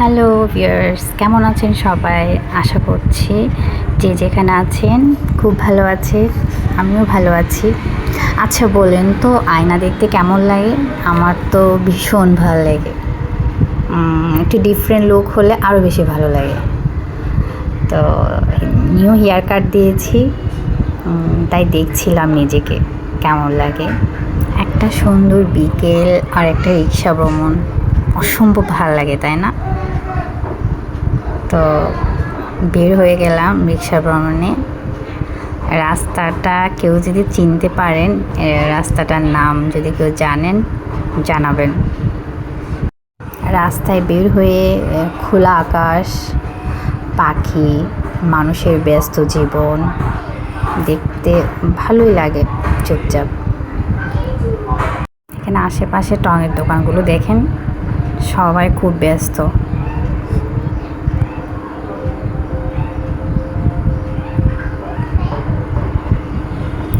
Hello viewers, কেমন আছেন সবাই? আশা করছি যে যেখানে আছেন খুব ভালো আছে। আমিও ভালো আছি। আচ্ছা বলেন তো, আয়না দেখতে কেমন লাগে? আমার তো ভীষণ ভালো লাগে। একটু ডিফারেন্ট লুক হলে আরও বেশি ভালো লাগে। তো নিউ হেয়ার কাট দিয়েছি, তাই দেখছিলাম নিজেকে কেমন লাগে। একটা সুন্দর বিকেল আর একটা রিক্সা ভ্রমণ অসম্ভব ভালো লাগে, তাই না? তো বের হয়ে গেলাম রিক্সা ভ্রমণে। রাস্তাটা কেউ যদি চিনতে পারেন, রাস্তাটার নাম যদি কেউ জানেন জানাবেন। রাস্তায় বের হয়ে খোলা আকাশ, পাখি, মানুষের ব্যস্ত জীবন দেখতে ভালোই লাগে। চুপচাপ এখানে আশেপাশে টঙের দোকানগুলো দেখেন, সবাই খুব ব্যস্ত।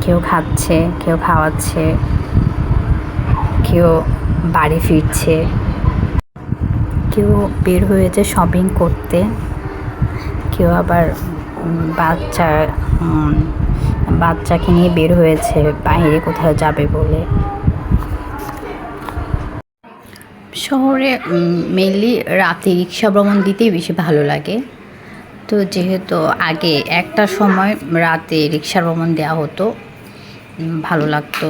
কেউ খাচ্ছে, কেউ খাওয়াচ্ছে, কেউ বাড়ি ফিরছে, কেউ বের হয়েছে শপিং করতে, কেউ আবার বাচ্চাকে নিয়ে বের হয়েছে বাইরে কোথাও যাবে বলে। শহরে মেনলি রাতে রিক্সা ভ্রমণ দিতেই বেশি ভালো লাগে। তো যেহেতু আগে একটা সময় রাতে রিক্সা ভ্রমণ দেওয়া হতো, ভালো লাগতো।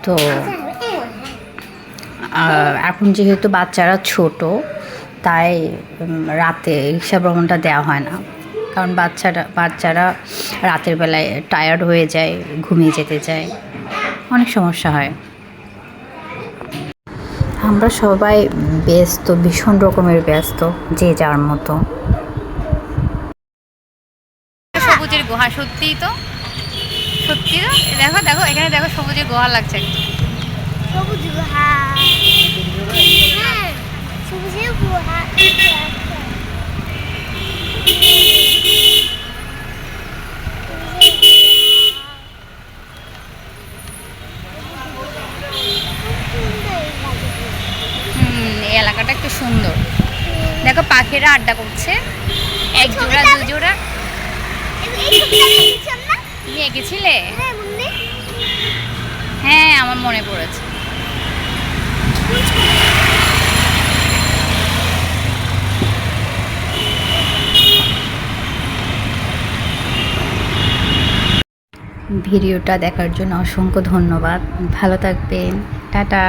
তো এখন যেহেতু বাচ্চারা ছোট, তাই রাতে রিক্সা ভ্রমণটা দেওয়া হয় না। কারণ বাচ্চারা রাতের বেলায় টায়ার্ড হয়ে যায়, ঘুমিয়ে যেতে চায়, অনেক সমস্যা হয়। আমরা সবাই ব্যস্ত, ভীষণ রকমের ব্যস্ত, যে যার মতো। সবুজের গুহা, সত্যিই তো, সত্যি তো। দেখো দেখো, এখানে দেখো সবুজের গুহা লাগছে। সবুজ গুহা, হ্যাঁ সবুজের গুহা। এই এলাকাটা একটু সুন্দর। দেখো পাখিরা আড্ডা করছে, এক জোড়া দু জোড়া। তুমি এঁকেছিলে? হ্যাঁ, আমার মনে পড়েছে। ভিডিওটা দেখার জন্য অসংখ্য ধন্যবাদ। ভালো থাকবেন। টাটা।